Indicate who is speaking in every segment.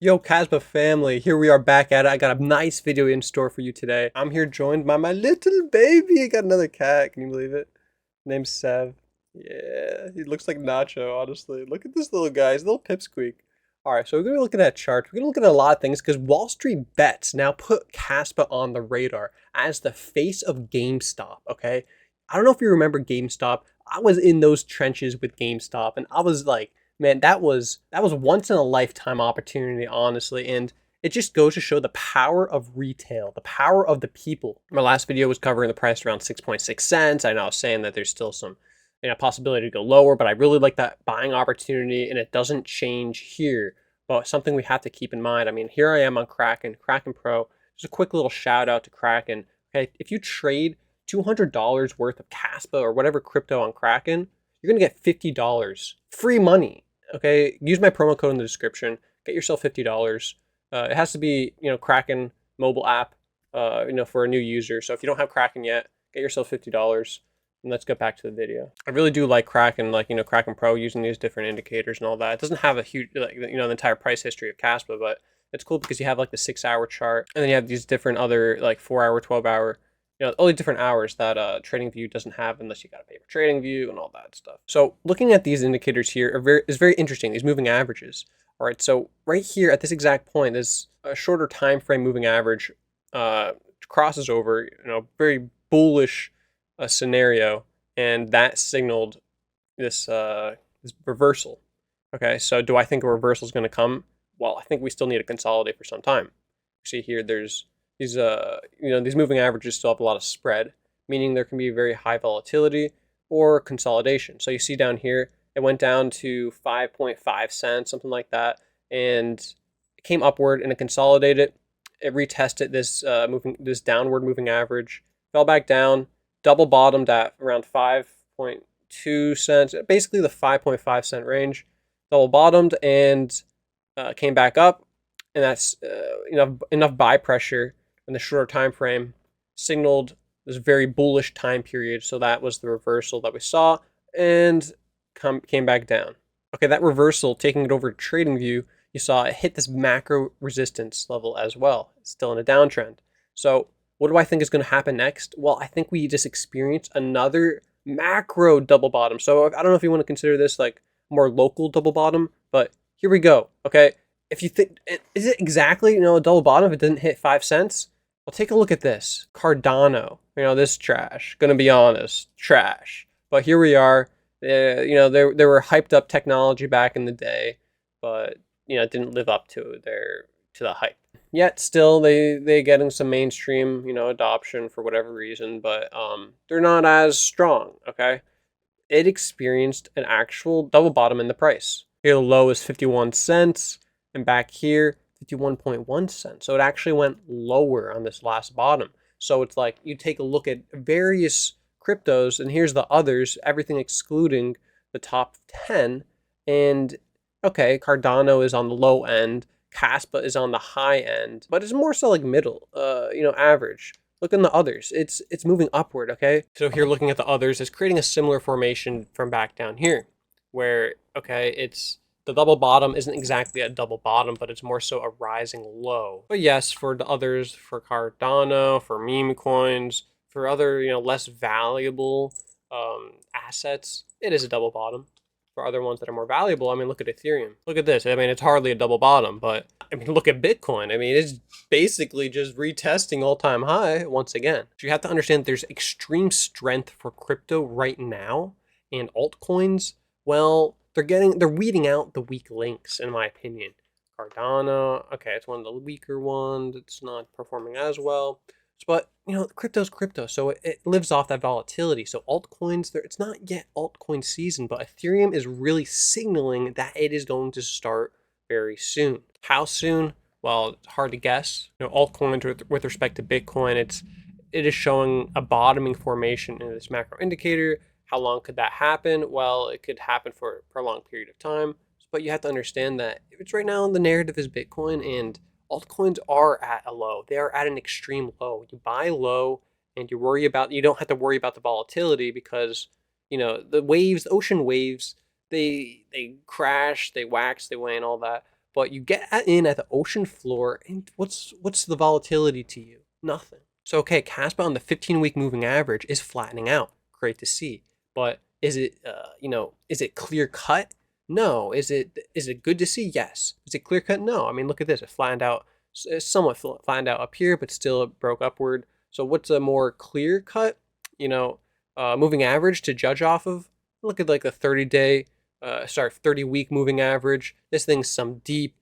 Speaker 1: Yo, Caspa family, here we are back at it. I got a nice video in store for you today. I'm here joined by my little baby. I got another cat. Can you believe it? Name's Sev. Yeah, he looks like Nacho, honestly. Look at this little guy. He's a little pipsqueak. All right, so we're going to look at that chart. We're going to look at a lot of things because Wall Street Bets now put Caspa on the radar as the face of GameStop, okay? I don't know if you remember GameStop. I was in those trenches with GameStop, and I was like, man, that was once in a lifetime opportunity, honestly, and it just goes to show the power of retail, the power of the people. My last video was covering the price around 6.6 cents. I know I was saying that there's still some possibility to go lower, but I really like that buying opportunity, and it doesn't change here. But something we have to keep in mind. I mean, here I am on Kraken Pro. Just a quick little shout out to Kraken. Okay, if you trade $200 worth of Caspa or whatever crypto on Kraken, you're gonna get $50 free money. Okay, use my promo code in the description. Get yourself $50. It has to be Kraken mobile app. For a new user. So if you don't have Kraken yet, get yourself $50. And let's get back to the video. I really do like Kraken, Kraken Pro, using these different indicators and all that. It doesn't have a huge, the entire price history of Caspa, but it's cool because you have like the 6-hour chart, and then you have these different other 4-hour, 12-hour, all the different hours that TradingView doesn't have unless you got to pay for TradingView and all that stuff. So looking at these indicators here is very interesting. These moving averages. All right, so right here at this exact point, this shorter time frame moving average crosses over, very bullish scenario, and that signaled this reversal. Okay, so do I think a reversal is going to come? Well, I think we still need to consolidate for some time. See here, there's these these moving averages still have a lot of spread, meaning there can be very high volatility or consolidation. So you see down here, it went down to 5.5 cents, something like that, and it came upward and it consolidated. It retested this downward moving average, fell back down, double bottomed at around 5.2 cents, basically the 5.5 cent range, double bottomed and came back up, and that's enough buy pressure in the shorter time frame signaled this very bullish time period. So that was the reversal that we saw, and came back down. Okay, that reversal, taking it over to TradingView, you saw it hit this macro resistance level as well. It's still in a downtrend. So what do I think is going to happen next? Well, I think we just experienced another macro double bottom. So I don't know if you want to consider this like more local double bottom, but here we go. Okay, if you think, is it exactly a double bottom if it didn't hit 5 cents? Well, take a look at this Cardano. This trash. Gonna be honest, trash. But here we are. They were hyped up technology back in the day, but it didn't live up to the hype. Yet still they getting some mainstream adoption for whatever reason, but they're not as strong. Okay, it experienced an actual double bottom in the price. Here the low is 51 cents, and back here 51.1 cents. So it actually went lower on this last bottom. So it's like you take a look at various cryptos, and here's the others, everything excluding the top 10, and okay, Cardano is on the low end, Caspa is on the high end, but it's more so like middle, average. Look in the others, it's moving upward. Okay, so here looking at the others, it's creating a similar formation from back down here, where okay, it's the double bottom isn't exactly a double bottom, but it's more so a rising low. But yes, for the others, for Cardano, for Memecoins, for other less valuable assets, it is a double bottom. For other ones that are more valuable, I mean, look at Ethereum. Look at this. I mean, it's hardly a double bottom, but I mean, look at Bitcoin. I mean, it's basically just retesting all-time high once again. So you have to understand there's extreme strength for crypto right now, and altcoins, well, they're weeding out the weak links, in my opinion. Cardano, okay, it's one of the weaker ones. It's not performing as well. But crypto's crypto, so it lives off that volatility. So altcoins, it's not yet altcoin season, but Ethereum is really signaling that it is going to start very soon. How soon? Well, it's hard to guess. Altcoins with respect to Bitcoin, it is showing a bottoming formation in this macro indicator. How long could that happen? Well, it could happen for a prolonged period of time, but you have to understand that it's right now the narrative is Bitcoin, and altcoins are at a low. They are at an extreme low. You buy low, and you don't have to worry about the volatility because the waves, the ocean waves, they crash, they wax, they wane, all that. but you get in at the ocean floor, and what's the volatility to you? Nothing. So okay, Caspa on the 15-week moving average is flattening out. Great to see. But is it is it clear cut? No. Is it good to see? Yes. Is it clear cut? No. I mean, look at this. It flattened out, somewhat flattened out up here, but still it broke upward. So what's a more clear cut, moving average to judge off of? Look at like the 30-day, 30-week moving average. This thing's some deep,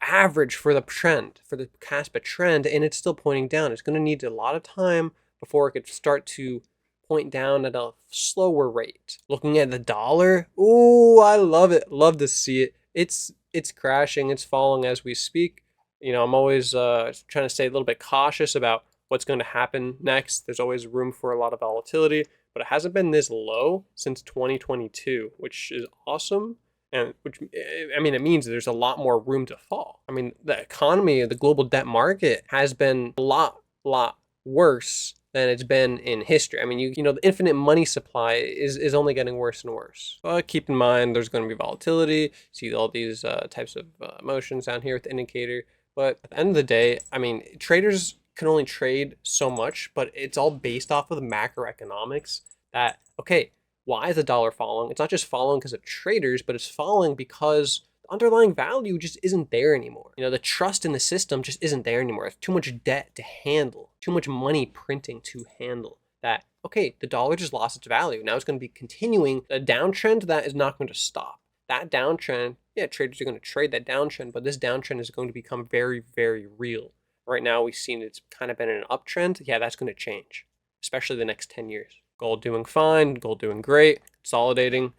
Speaker 1: average for the trend, for the Caspa trend, and it's still pointing down. It's going to need a lot of time before it could start to point down at a slower rate. Looking at the dollar, ooh, I love it. Love to see it. It's crashing. It's falling as we speak. I'm always trying to stay a little bit cautious about what's going to happen next. There's always room for a lot of volatility, but it hasn't been this low since 2022, which is awesome. And it means there's a lot more room to fall. I mean, the economy, the global debt market has been a lot worse than it's been in history. I mean, the infinite money supply is only getting worse and worse. But keep in mind, there's going to be volatility. See all these types of motions down here with the indicator. But at the end of the day, I mean, traders can only trade so much, but it's all based off of the macroeconomics that, okay, why is the dollar falling? It's not just falling because of traders, but it's falling because the underlying value just isn't there anymore. The trust in the system just isn't there anymore. There's too much debt to handle, too much money printing to handle that. Okay, the dollar just lost its value. Now it's going to be continuing a downtrend that is not going to stop. That downtrend, yeah, traders are going to trade that downtrend, but this downtrend is going to become very, very real. Right now, we've seen it's kind of been in an uptrend. Yeah, that's going to change, especially the next 10 years. Gold doing fine, gold doing great, consolidating.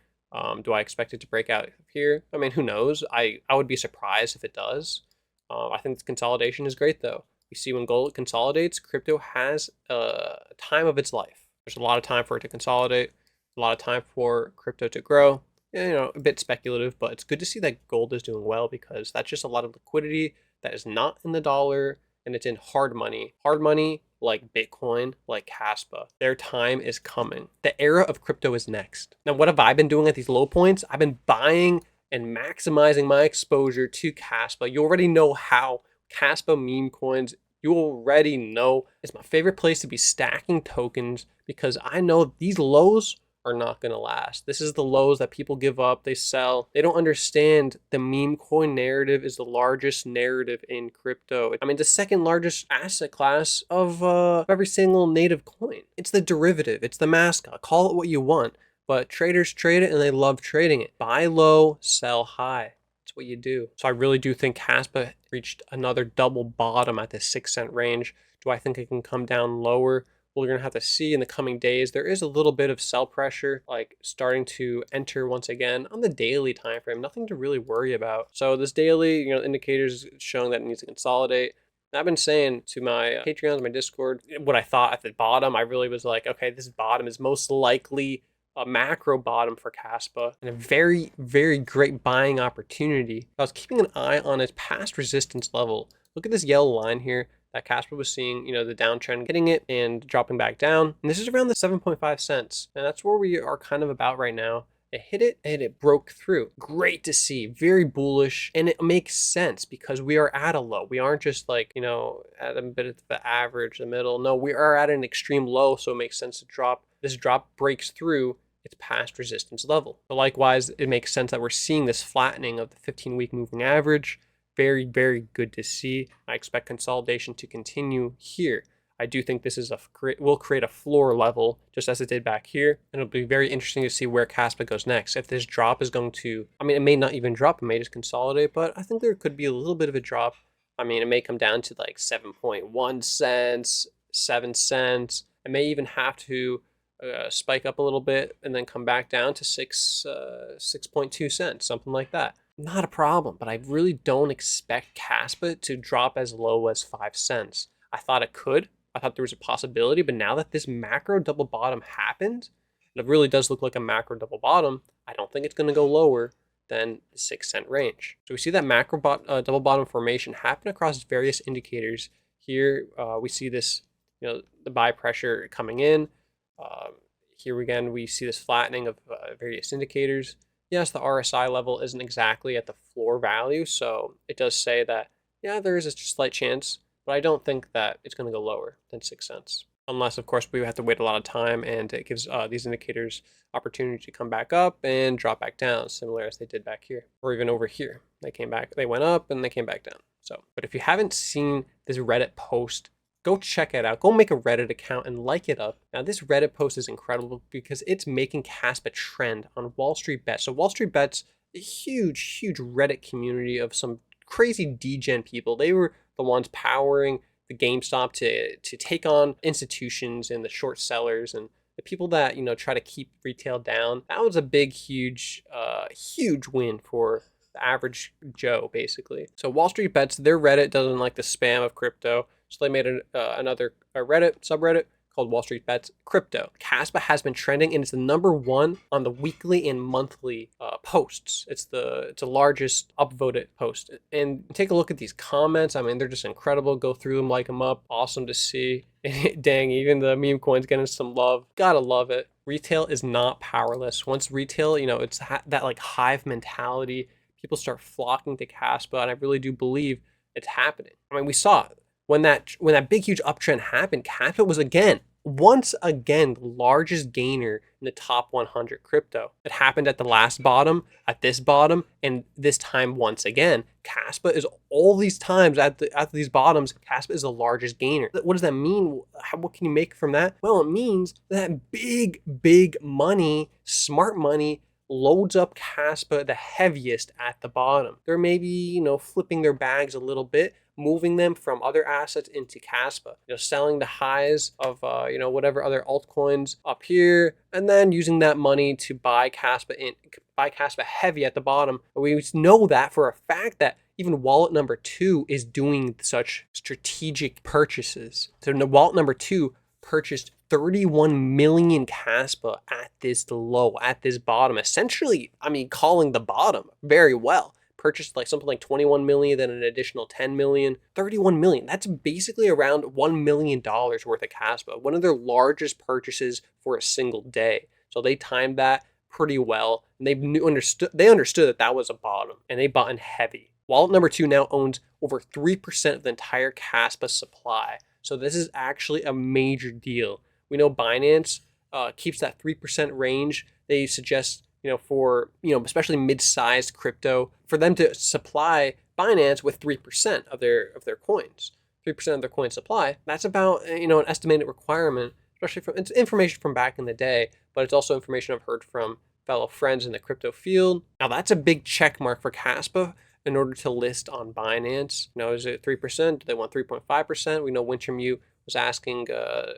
Speaker 1: Do I expect it to break out here? I mean, who knows? I would be surprised if it does. I think the consolidation is great, though. You see, when gold consolidates, crypto has a time of its life. There's a lot of time for it to consolidate, a lot of time for crypto to grow. A bit speculative, but it's good to see that gold is doing well because that's just a lot of liquidity that is not in the dollar, and it's in hard money. Hard money like Bitcoin, like Caspa. Their time is coming. The era of crypto is next. Now, what have I been doing at these low points? I've been buying and maximizing my exposure to Caspa. You already know how. Caspa meme coins, you already know. It's my favorite place to be stacking tokens because I know these lows are not going to last. This is the lows that people give up, they sell. They don't understand the meme coin narrative is the largest narrative in crypto. I mean, the second largest asset class of every single native coin. It's the derivative, it's the mascot. Call it what you want, but traders trade it and they love trading it. Buy low, sell high. That's what you do. So I really do think Caspa reached another double bottom at the 6 cent range. Do I think it can come down lower? We're going to have to see in the coming days. There is a little bit of sell pressure, like starting to enter once again on the daily time frame. Nothing to really worry about. So this daily, indicators showing that it needs to consolidate. And I've been saying to my Patreons, my Discord, what I thought at the bottom. I really was like, okay, this bottom is most likely a macro bottom for Caspa and a very, very great buying opportunity. I was keeping an eye on its past resistance level. Look at this yellow line here that Caspa was seeing, the downtrend, hitting it and dropping back down. And this is around the 7.5 cents. And that's where we are kind of about right now. It hit it and it broke through. Great to see, very bullish. And it makes sense because we are at a low. We aren't just like, at a bit of the average, the middle. No, we are at an extreme low. So it makes sense to drop. This drop breaks through its past resistance level. But likewise, it makes sense that we're seeing this flattening of the 15-week moving average. Very, very good to see. I expect consolidation to continue here. I do think this is will create a floor level just as it did back here. And it'll be very interesting to see where Caspa goes next. If this drop is going to, it may not even drop, it may just consolidate, but I think there could be a little bit of a drop. It may come down to like 7.1 cents, 7 cents. It may even have to spike up a little bit and then come back down to 6.2 cents, something like that. Not a problem, but I really don't expect Caspa to drop as low as 5 cents. I thought it could. I thought there was a possibility, but now that this macro double bottom happened, and it really does look like a macro double bottom, I don't think it's going to go lower than the 6 cent range. So we see that macro double bottom formation happen across various indicators. Here we see this, the buy pressure coming in. Here again, we see this flattening of various indicators. Yes, the RSI level isn't exactly at the floor value, so it does say that, yeah, there is a slight chance, but I don't think that it's going to go lower than 6 cents. Unless, of course, we have to wait a lot of time and it gives these indicators opportunity to come back up and drop back down, similar as they did back here, or even over here. They came back, they went up and they came back down. So, but if you haven't seen this Reddit post, go check it out. Go make a Reddit account and like it up. Now, this Reddit post is incredible because it's making Caspa trend on Wall Street Bets. So Wall Street Bets, a huge, huge Reddit community of some crazy degen people. They were the ones powering the GameStop to take on institutions and the short sellers and the people that, you know, try to keep retail down. That was a big, huge, huge win for the average Joe, basically. So Wall Street Bets, their Reddit doesn't like the spam of crypto. So they made another Reddit subreddit called Wall Street Bets Crypto. Caspa has been trending and it's the #1 on the weekly and monthly posts. It's the largest upvoted post. And take a look at these comments. I mean, they're just incredible. Go through them, like them up. Awesome to see. Dang, even the meme coins getting some love. Gotta love it. Retail is not powerless. Once retail, you know, it's that like hive mentality. People start flocking to Caspa, and I really do believe it's happening. I mean, we saw it. When that big huge uptrend happened, Caspa was once again the largest gainer in the top 100 crypto. It happened at the last bottom, at this bottom, and this time once again. Caspa is all these times at these bottoms. Caspa is the largest gainer. What does that mean? What can you make from that? Well, it means that big money, smart money, loads up Caspa the heaviest at the bottom. They're maybe, you know, flipping their bags a little bit, moving them from other assets into Caspa, you know, selling the highs of, you know, whatever other altcoins up here, and then using that money to buy Caspa heavy at the bottom. And we know that for a fact that even wallet number 2 is doing such strategic purchases. So wallet number 2 purchased 31 million Caspa at this low, at this bottom. Essentially, I mean, calling the bottom very well. Purchased like something like 21 million, then an additional 10 million, 31 million. That's basically around $1 million worth of Caspa, one of their largest purchases for a single day. So they timed that pretty well, and they understood that that was a bottom, and they bought in heavy. Wallet number 2 now owns over 3% of the entire Caspa supply. So this is actually a major deal. We know Binance keeps that 3% range. They suggest, you know, for, you know, especially mid-sized crypto, for them to supply Binance with 3% of their coins, 3% of their coin supply. That's about, you know, an estimated requirement, especially from, it's information from back in the day, but it's also information I've heard from fellow friends in the crypto field. Now that's a big check mark for Caspa in order to list on Binance. You know, is it 3%? Do they want 3.5%? We know Wintermute was asking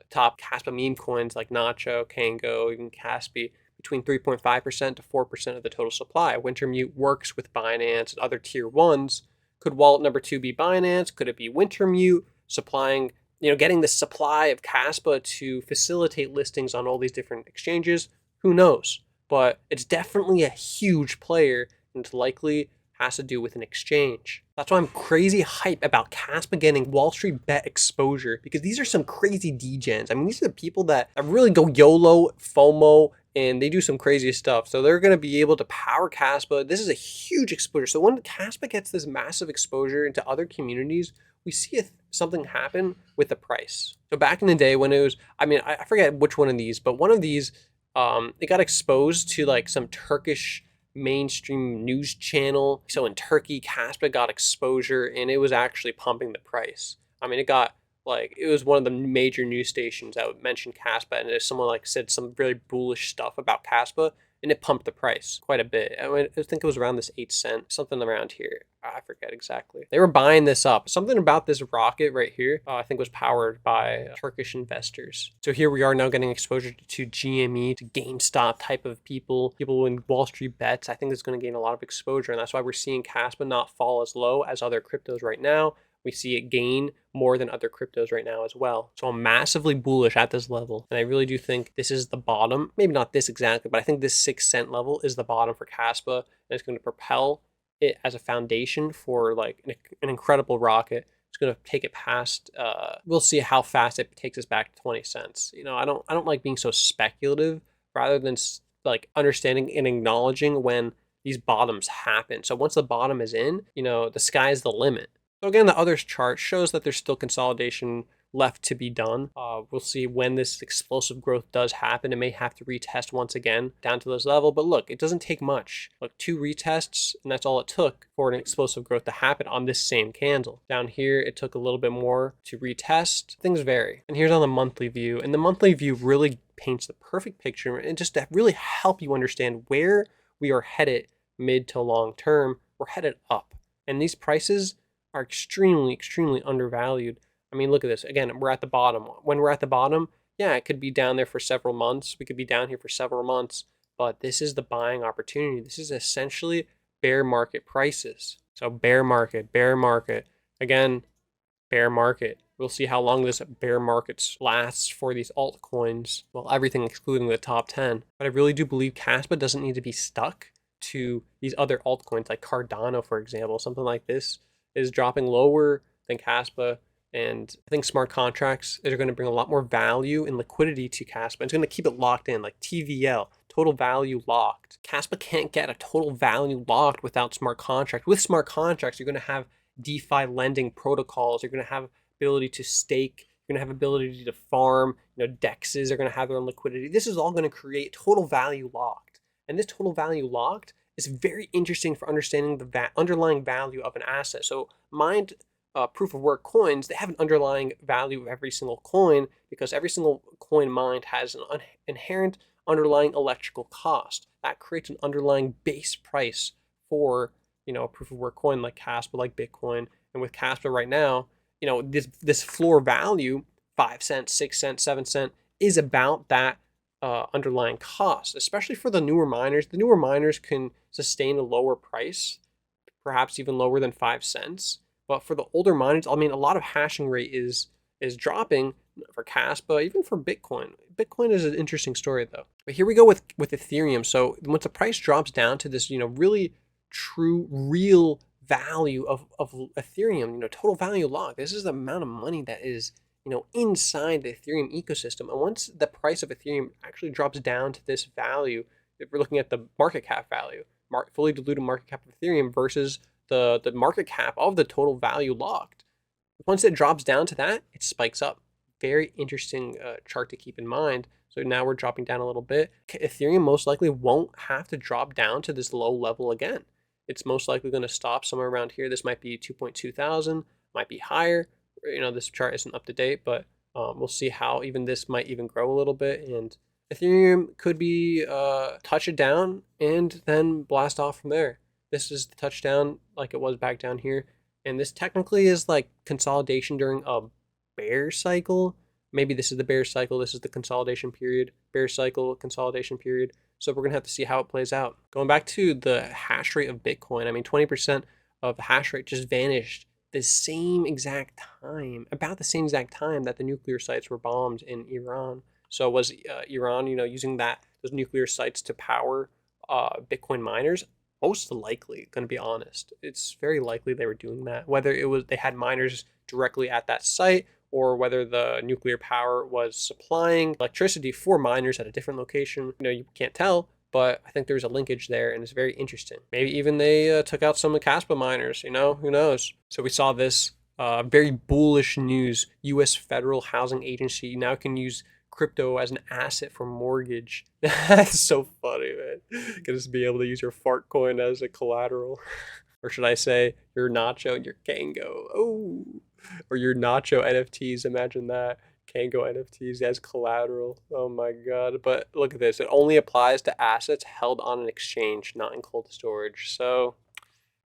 Speaker 1: top Caspa meme coins like Nacho, Kango, even Caspi, between 3.5% to 4% of the total supply. Wintermute works with Binance and other tier 1s. Could wallet number 2 be Binance? Could it be Wintermute supplying, you know, getting the supply of Caspa to facilitate listings on all these different exchanges? Who knows? But it's definitely a huge player, and it's likely has to do with an exchange. That's why I'm crazy hype about Caspa getting Wall Street Bet exposure, because these are some crazy degens. I mean, these are the people that really go YOLO, FOMO, and they do some crazy stuff. So they're going to be able to power Caspa. This is a huge exposure. So when Caspa gets this massive exposure into other communities, we see something happen with the price. So back in the day when it was, I mean, I forget which one of these, but one of these, it got exposed to like some Turkish mainstream news channel. So in Turkey, Caspa got exposure and it was actually pumping the price. I mean, it was one of the major news stations that would mention Caspa, and if someone like said some really bullish stuff about Caspa, and it pumped the price quite a bit. I mean, I think it was around this 8 cent, something around here. I forget exactly. They were buying this up. Something about this rocket right here, I think was powered by Turkish investors. So here we are now getting exposure to GME, to GameStop type of people in Wall Street Bets. I think it's going to gain a lot of exposure, and that's why we're seeing Caspa not fall as low as other cryptos right now. We see it gain more than other cryptos right now as well. So I'm massively bullish at this level. And I really do think this is the bottom. Maybe not this exactly, but I think this 6 cent level is the bottom for Caspa. And it's going to propel it as a foundation for like an incredible rocket. It's going to take it past, we'll see how fast it takes us back to 20 cents. You know, I don't like being so speculative rather than like understanding and acknowledging when these bottoms happen. So once the bottom is in, the sky's the limit. So again, the others chart shows that there's still consolidation left to be done. We'll see when this explosive growth does happen. It may have to retest once again down to this level, but look, it doesn't take much. Look, 2 retests, and that's all it took for an explosive growth to happen on this same candle. Down here, it took a little bit more to retest. Things vary. And here's on the monthly view, and the monthly view really paints the perfect picture, and just to really help you understand where we are headed mid to long term. We're headed up, and these prices are extremely, extremely undervalued. I mean, look at this. Again, we're at the bottom. When we're at the bottom, yeah, it could be down there for several months. We could be down here for several months, but this is the buying opportunity. This is essentially bear market prices. So bear market. Again, bear market. We'll see how long this bear market lasts for these altcoins. Well, everything excluding the top 10. But I really do believe Caspa doesn't need to be stuck to these other altcoins like Cardano, for example. Something like this is dropping lower than Caspa. And I think smart contracts are going to bring a lot more value and liquidity to Caspa. It's going to keep it locked in, like TVL, total value locked. Caspa can't get a total value locked without smart contracts. With smart contracts, you're going to have DeFi lending protocols. You're going to have ability to stake. You're going to have ability to farm. DEXs are going to have their own liquidity. This is all going to create total value locked. And this total value locked is very interesting for understanding the underlying value of an asset. So mind proof of work coins, they have an underlying value of every single coin because every single coin mined has an inherent underlying electrical cost. That creates an underlying base price for, a proof of work coin like Caspa, like Bitcoin. And with Caspa right now, this floor value, 5 cents, 6 cents, 7 cents, is about that underlying cost, especially for the newer miners. The newer miners can sustain a lower price, perhaps even lower than 5 cents. But for the older miners, I mean, a lot of hashing rate is dropping for Caspa, even for Bitcoin. Bitcoin is an interesting story though. But here we go with Ethereum. So once the price drops down to this, really true, real value of Ethereum, total value locked. This is the amount of money that is, inside the Ethereum ecosystem. And once the price of Ethereum actually drops down to this value, if we're looking at the market cap value, fully diluted market cap of Ethereum versus the market cap of the total value locked. Once it drops down to that, it spikes up. Very interesting chart to keep in mind. So now we're dropping down a little bit. Ethereum most likely won't have to drop down to this low level again. It's most likely going to stop somewhere around here. This might be 2.2 thousand, might be higher. This chart isn't up to date, but we'll see how even this might even grow a little bit. And Ethereum could be touch it down and then blast off from there. This is the touchdown like it was back down here. And this technically is like consolidation during a bear cycle. Maybe this is the bear cycle. This is the consolidation period. Bear cycle, consolidation period. So we're going to have to see how it plays out. Going back to the hash rate of Bitcoin, I mean, 20% of the hash rate just vanished the same exact time, about the same exact time that the nuclear sites were bombed in Iran. So was Iran, using those nuclear sites to power Bitcoin miners? Most likely, going to be honest, it's very likely they were doing that. Whether it was they had miners directly at that site or whether the nuclear power was supplying electricity for miners at a different location, you can't tell. But I think there's a linkage there, and it's very interesting. Maybe even they took out some of the Caspa miners. Who knows? So we saw this very bullish news. U.S. Federal Housing Agency now can use crypto as an asset for mortgage. That's so funny, man. Gonna just be able to use your fart coin as a collateral. Or should I say your Nacho and your Kango. Oh, or your Nacho NFTs. Imagine that. Kango NFTs as collateral. Oh my god. But look at this. It only applies to assets held on an exchange, not in cold storage. So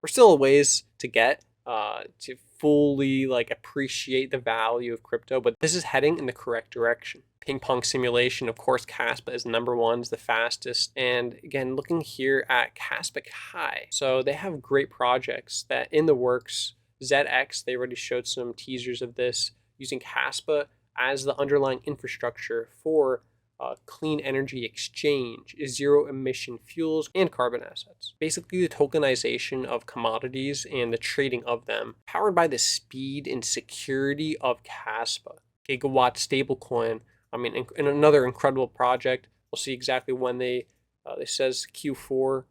Speaker 1: we're still a ways to get to fully appreciate the value of crypto, but this is heading in the correct direction. Ping pong simulation, of course, Caspa is number one, is the fastest. And again, looking here at Caspa High, so they have great projects that in the works. ZX, they already showed some teasers of this using Caspa as the underlying infrastructure for clean energy exchange, zero emission fuels, and carbon assets. Basically, the tokenization of commodities and the trading of them, powered by the speed and security of Caspa. Gigawatt stablecoin, I mean, in another incredible project. We'll see exactly when they This says Q4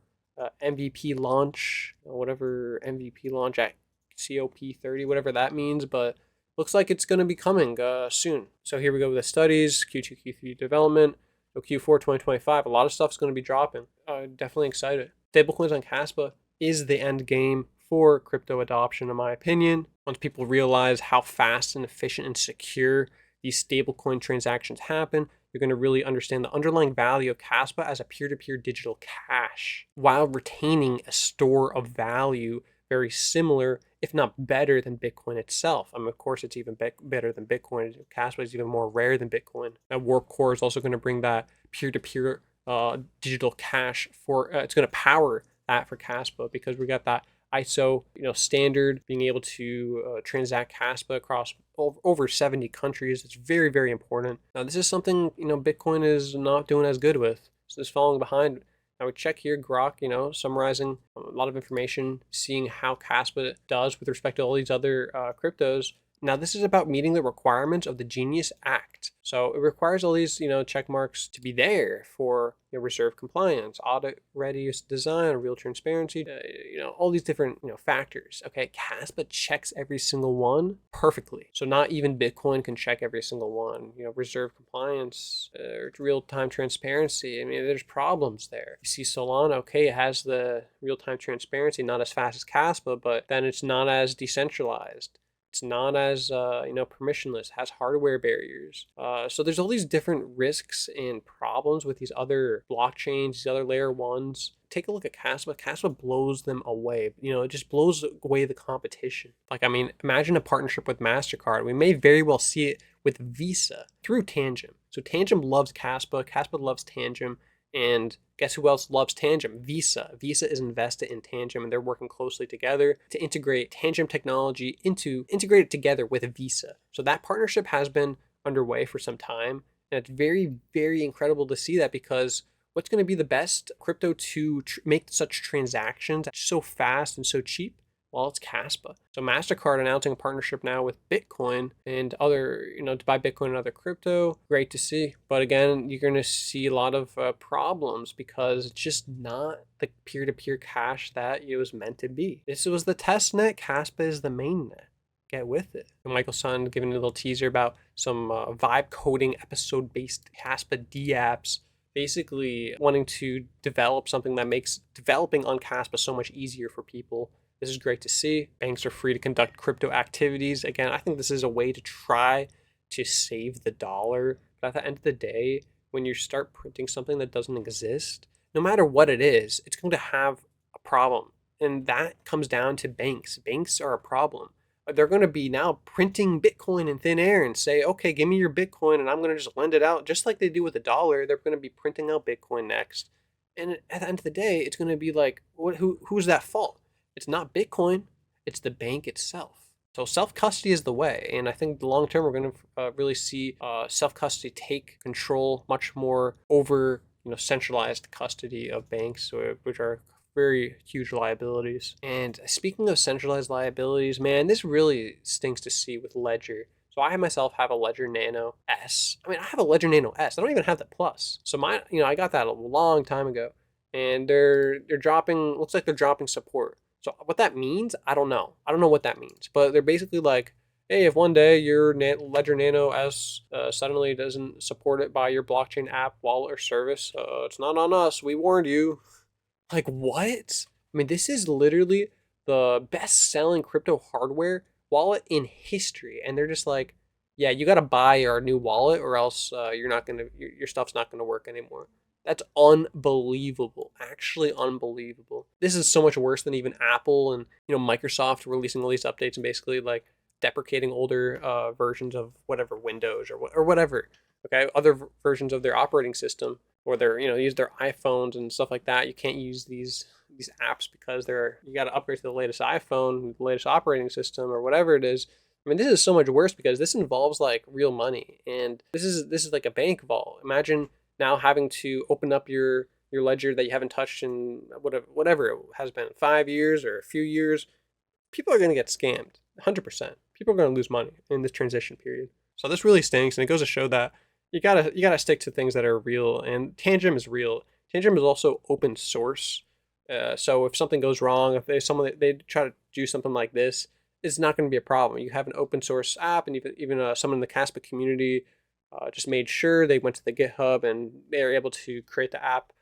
Speaker 1: MVP launch, whatever MVP launch at COP30, whatever that means, but looks like it's going to be coming soon. So here we go with the studies, Q2, Q3 development. So Q4 2025, a lot of stuff's going to be dropping. Definitely excited. Stablecoins on Caspa is the end game for crypto adoption, in my opinion. Once people realize how fast and efficient and secure these stablecoin transactions happen, you're going to really understand the underlying value of Caspa as a peer-to-peer digital cash while retaining a store of value very similar, if not better, than Bitcoin itself. I mean, of course, it's even better than Bitcoin. Caspa is even more rare than Bitcoin. Now, Warp Core is also going to bring that peer-to-peer digital cash for. It's going to power that for Caspa because we got that ISO, standard, being able to transact Caspa across over 70 countries. It's very, very important. Now, this is something, Bitcoin is not doing as good with. So it's falling behind. I would check here, Grok, summarizing a lot of information, seeing how Caspa does with respect to all these other cryptos. Now, this is about meeting the requirements of the Genius Act. So it requires all these, check marks to be there for reserve compliance, audit ready design, real transparency, all these different, factors. Okay, Caspa checks every single one perfectly. So not even Bitcoin can check every single one. Reserve compliance, real-time transparency. I mean, there's problems there. You see Solana, okay, it has the real-time transparency, not as fast as Caspa, but then it's not as decentralized. It's not as, permissionless, has hardware barriers. So there's all these different risks and problems with these other blockchains, these other layer ones. Take a look at Caspa. Caspa blows them away. It just blows away the competition. Imagine a partnership with MasterCard. We may very well see it with Visa through Tangem. So Tangem loves Caspa. Caspa loves Tangem. And guess who else loves Tangem? Visa. Visa is invested in Tangem, and they're working closely together to integrate Tangem technology integrate it together with Visa. So that partnership has been underway for some time, and it's very, very incredible to see that because what's going to be the best crypto to make such transactions so fast and so cheap? Well, it's Caspa. So MasterCard announcing a partnership now with Bitcoin and other, to buy Bitcoin and other crypto. Great to see. But again, you're going to see a lot of problems because it's just not the peer-to-peer cash that it was meant to be. This was the test net. Caspa is the main net. Get with it. And Michael Sun giving a little teaser about some vibe coding episode-based Caspa D-apps, basically wanting to develop something that makes developing on Caspa so much easier for people. This is great to see. Banks are free to conduct crypto activities. Again, I think this is a way to try to save the dollar. But at the end of the day, when you start printing something that doesn't exist, no matter what it is, it's going to have a problem. And that comes down to banks. Banks are a problem. They're going to be now printing Bitcoin in thin air and say, okay, give me your Bitcoin and I'm going to just lend it out. Just like they do with the dollar, they're going to be printing out Bitcoin next. And at the end of the day, it's going to be like, who's that fault? It's not Bitcoin, it's the bank itself. So self-custody is the way. And I think the long term, we're going to really see self-custody take control much more over centralized custody of banks, which are very huge liabilities. And speaking of centralized liabilities, man, this really stinks to see with Ledger. So I myself have a Ledger Nano S. I have a Ledger Nano S. I don't even have the Plus. So mine, I got that a long time ago. And they're dropping, looks like they're dropping support. So what that means, I don't know. I don't know what that means. But they're basically like, hey, if one day your Ledger Nano S suddenly doesn't support it by your blockchain app, wallet, or service, it's not on us. We warned you. Like, what? This is literally the best-selling crypto hardware wallet in history. And they're just like, yeah, you got to buy our new wallet or else your stuff's not going to work anymore. That's unbelievable. Actually unbelievable. This is so much worse than even Apple and Microsoft releasing all these updates and basically like deprecating older versions of whatever Windows or whatever. Okay, other versions of their operating system or their use their iPhones and stuff like that. You can't use these apps because you got to upgrade to the latest iPhone, the latest operating system or whatever it is. This is so much worse because this involves like real money and this is like a bank vault. Imagine now having to open up your ledger that you haven't touched in whatever it has been, 5 years or a few years. People are going to get scammed, 100%. People are going to lose money in this transition period. So this really stinks, and it goes to show that you gotta stick to things that are real. And Tangem is real. Tangem is also open source. So if something goes wrong, if there's someone that they try to do something like this, it's not going to be a problem. You have an open source app, and even someone in the Caspa community just made sure they went to the GitHub and they were able to create the app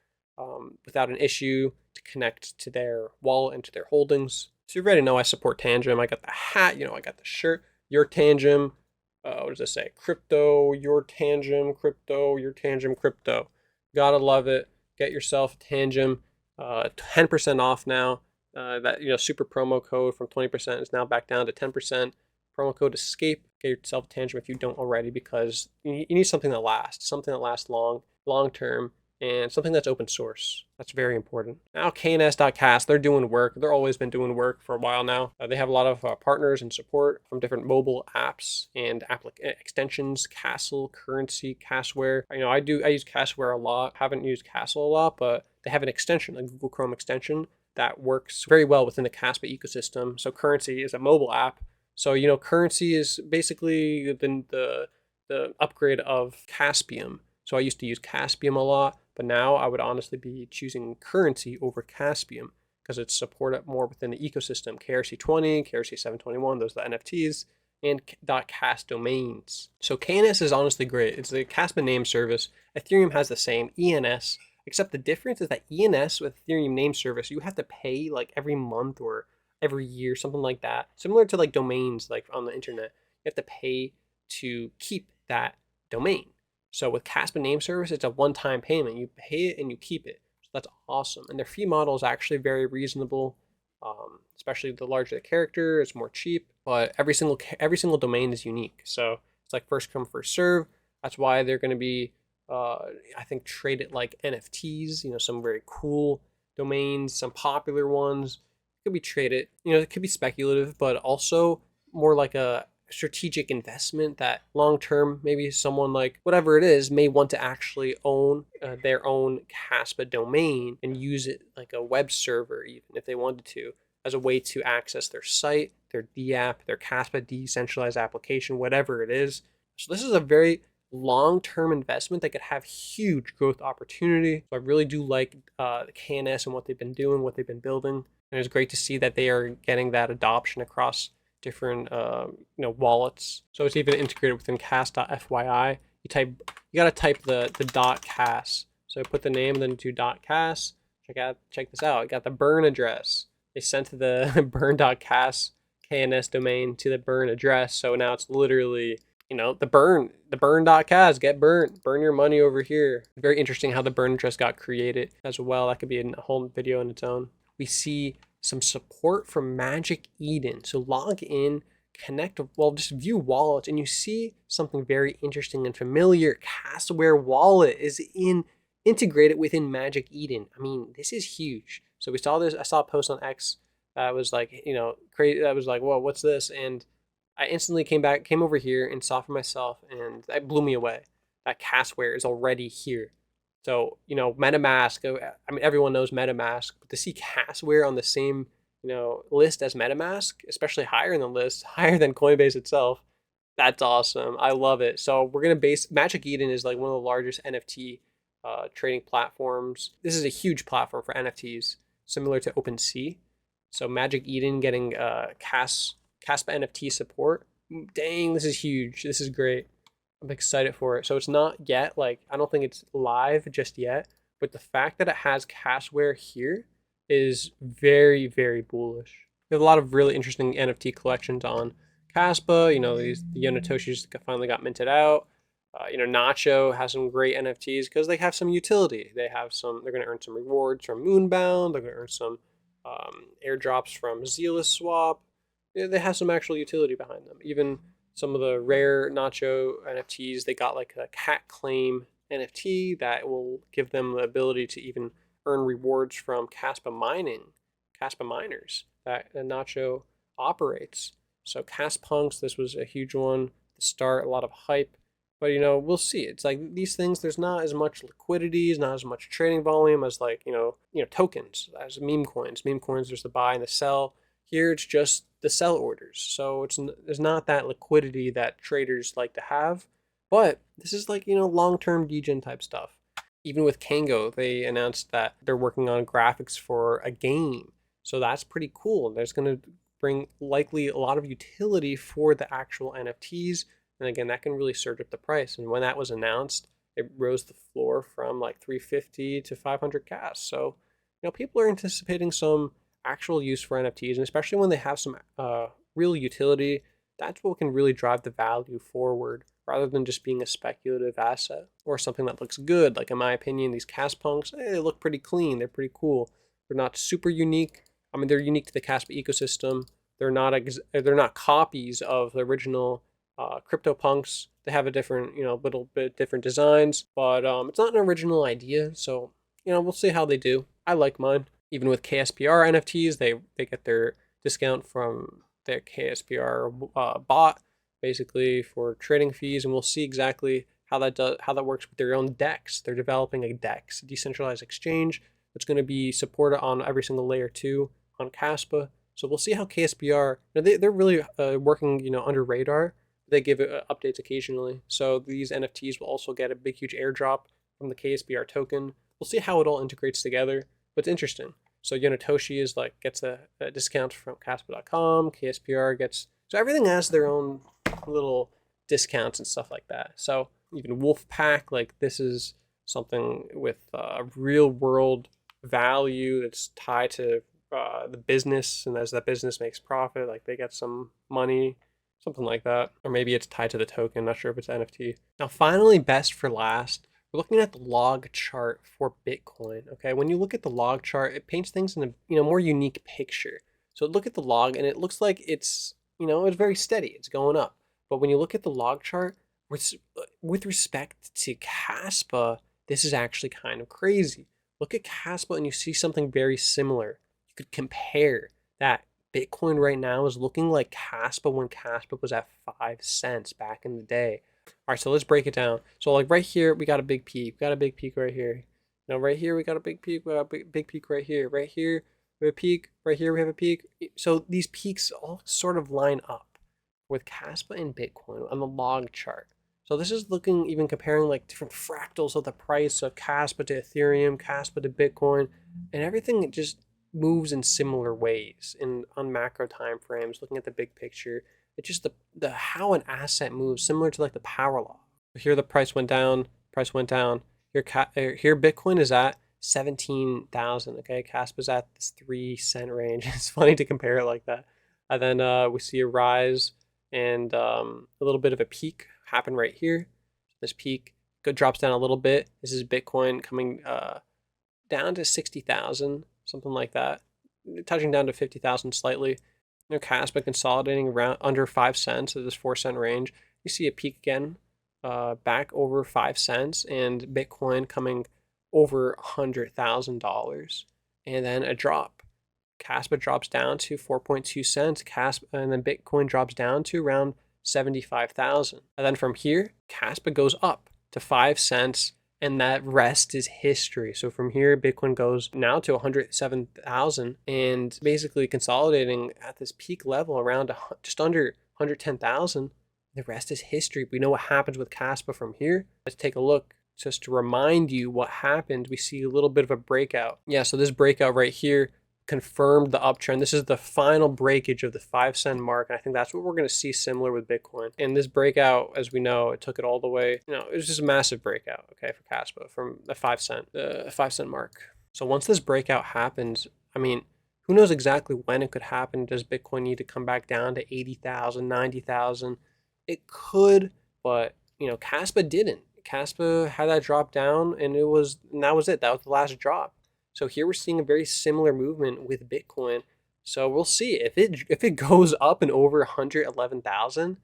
Speaker 1: without an issue to connect to their wallet and to their holdings. So you already know I support Tangem. I got the hat, I got the shirt. Your Tangem. What does it say? Crypto, your Tangem, crypto, your Tangem, crypto. Gotta love it. Get yourself a Tangem. 10% off now. That super promo code from 20% is now back down to 10%. Promo code escape. Get yourself a Tangem if you don't already, because you need something that lasts, long term, and something that's open source. That's very important. Now KNS.cast, they're doing work. They've always been doing work for a while now. They have a lot of partners and support from different mobile apps and extensions, Castle, Currency, Casware. I use Casware a lot. Haven't used Castle a lot, but they have an extension, a Google Chrome extension that works very well within the Caspa ecosystem. So Currency is a mobile app. So Currency is basically the upgrade of Caspium. So I used to use Caspium a lot, but now I would honestly be choosing Currency over Caspium because it's supported more within the ecosystem. KRC20, KRC721, those are the NFTs, and .cast domains. So KNS is honestly great. It's the Caspa name service. Ethereum has the same, ENS, except the difference is that ENS with Ethereum name service, you have to pay like every month or every year, something like that. Similar to like domains like on the internet, you have to pay to keep that domain. So with Caspa name service, it's a one-time payment. You pay it and you keep it. So that's awesome. And their fee model is actually very reasonable, especially the larger the character, it's more cheap. But every single domain is unique. So it's like first come, first serve. That's why they're going to be, I think, traded like NFTs. Some very cool domains, some popular ones could be traded. It could be speculative, but also more like a strategic investment that long term, maybe someone like whatever it is may want to actually own their own Caspa domain and use it like a web server, even if they wanted to, as a way to access their site, their DApp, their Caspa decentralized application, whatever it is. So this is a very long-term investment that could have huge growth opportunity. So I really do like the KNS and what they've been doing, what they've been building. And it's great to see that they are getting that adoption across different wallets. So it's even integrated within cas.fyi. You gotta type the .cas. So put the name and then do .cas. Check this out. I got the burn address. They sent the burn.cas KNS domain to the burn address. So now it's literally the burn.cas, get burnt, burn your money over here. Very interesting how the burn address got created as well. That could be a whole video in its own. We see some support from Magic Eden. So log in, connect, just view wallets, and you see something very interesting and familiar. Casware wallet is integrated within Magic Eden. I mean, this is huge. So we saw this. I saw a post on X that was like, crazy. That was like, whoa, what's this? And I instantly came over here and saw for myself, and that blew me away. That Casware is already here. So, MetaMask, I mean, everyone knows MetaMask, but to see Casware on the same, list as MetaMask, especially higher in the list, higher than Coinbase itself, that's awesome. I love it. So we're going to Magic Eden is like one of the largest NFT trading platforms. This is a huge platform for NFTs, similar to OpenSea. So Magic Eden getting Caspa NFT support. Dang, this is huge. This is great. I'm excited for it. So it's not yet, I don't think it's live just yet, but the fact that it has Casware here is very, very bullish. We have a lot of really interesting NFT collections on Caspa. The Yonotoshis finally got minted out. Nacho has some great NFTs because they have some utility. They're going to earn some rewards from Moonbound. They're going to earn some airdrops from Zealous Swap. They have some actual utility behind them. Even some of the rare Nacho NFTs, they got like a cat claim NFT that will give them the ability to even earn rewards from Caspa miners that Nacho operates. So Punks, this was a huge one. The start, a lot of hype. But we'll see. It's like these things, there's not as much liquidity, not as much trading volume as tokens, as meme coins. Meme coins, there's the buy and the sell. Here it's just the sell orders. So there's not that liquidity that traders like to have. But this is long-term degen type stuff. Even with Kango, they announced that they're working on graphics for a game. So that's pretty cool. There's going to bring likely a lot of utility for the actual NFTs. And again, that can really surge up the price. And when that was announced, it rose the floor from like 350 to 500 gas. So, people are anticipating some actual use for NFTs, and especially when they have some real utility, that's what can really drive the value forward rather than just being a speculative asset or something that looks good. Like in my opinion, these cast punks, they look pretty clean. They're pretty cool. They're not super unique. I mean, they're unique to the Caspa ecosystem. They're not copies of the original crypto punks. They have a different, little bit different designs, but it's not an original idea. So, we'll see how they do. I like mine. Even with KSPR NFTs, they get their discount from their KSPR bot, basically for trading fees, and we'll see exactly how that works with their own DEX. They're developing a DEX, a decentralized exchange, that's going to be supported on every single layer 2 on Caspa. So we'll see how KSPR, they're really working, under radar. They give updates occasionally. So these NFTs will also get a big, huge airdrop from the KSPR token. We'll see how it all integrates together, but it's interesting. So Yonotoshi gets a discount from Caspa.com. KSPR gets, so everything has their own little discounts and stuff like that. So even Wolfpack, this is something with real world value that's tied to the business, and as that business makes profit, they get some money, something like that. Or maybe it's tied to the token, not sure if it's NFT. Now finally, best for last, we're looking at the log chart for Bitcoin. Okay, when you look at the log chart, it paints things in a more unique picture. So look at the log, and it looks like it's very steady. It's going up. But when you look at the log chart, with respect to Caspa, this is actually kind of crazy. Look at Caspa, and you see something very similar. You could compare that. Bitcoin right now is looking like Caspa when Caspa was at 5 cents back in the day. All right, so let's break it down. So right here, we got a big peak. We got a big peak right here. Now right here, we got a big peak. We got a big peak right here. Right here, we have a peak. Right here, we have a peak. So these peaks all sort of line up with Caspa and Bitcoin on the log chart. So this is looking, even comparing different fractals of the price of Caspa to Ethereum, Caspa to Bitcoin, and everything just moves in similar ways on macro time frames, looking at the big picture. It's just the how an asset moves, similar to the power law. Here the price went down, Here Bitcoin is at 17,000. Okay, Caspa's at this 3 cent range. It's funny to compare it like that. And then we see a rise and a little bit of a peak happen right here. This peak drops down a little bit. This is Bitcoin coming down to 60,000, something like that, touching down to 50,000 slightly. Caspa consolidating around under 5 cents at this 4 cent range. You see a peak again, back over 5 cents, and Bitcoin coming over $100,000, and then a drop. Caspa drops down to 4.2 cents, and then Bitcoin drops down to around 75,000. And then from here, Caspa goes up to 5 cents, and that rest is history. So from here, Bitcoin goes now to 107,000 and basically consolidating at this peak level around just under 110,000. The rest is history. We know what happens with Caspa from here. Let's take a look just to remind you what happened. We see a little bit of a breakout. Yeah, so this breakout right here confirmed the uptrend. This is the final breakage of the 5 cent mark. And I think that's what we're going to see similar with Bitcoin. And this breakout, as we know, it took it all the way. It was just a massive breakout, okay, for Caspa from the 5 cent mark. So once this breakout happens, I mean, who knows exactly when it could happen? Does Bitcoin need to come back down to 80,000, 90,000? It could, but Caspa didn't. Caspa had that drop down, and that was it. That was the last drop. So here we're seeing a very similar movement with Bitcoin. So we'll see if it goes up and over 111,000.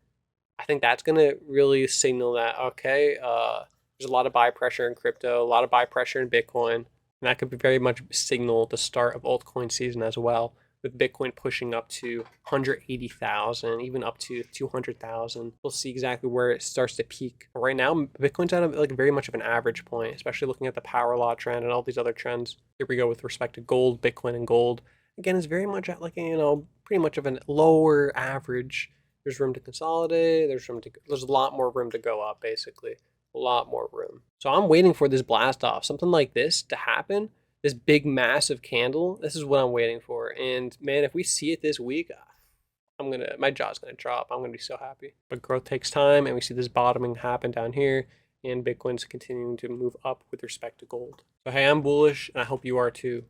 Speaker 1: I think that's gonna really signal that okay, there's a lot of buy pressure in crypto, a lot of buy pressure in Bitcoin, and that could be very much signal the start of altcoin season as well, with Bitcoin pushing up to 180,000, even up to 200,000. We'll see exactly where it starts to peak. But right now, Bitcoin's at very much of an average point, especially looking at the power law trend and all these other trends. Here we go with respect to gold, Bitcoin and gold. Again, it's very much at pretty much of a lower average. There's room to consolidate. There's a lot more room to go up, basically. A lot more room. So I'm waiting for this blast off, something like this to happen. This big massive candle. This is what I'm waiting for. And man, if we see it this week, my jaw's gonna drop. I'm gonna be so happy. But growth takes time, and we see this bottoming happen down here, and Bitcoin's continuing to move up with respect to gold. So hey, I'm bullish, and I hope you are too.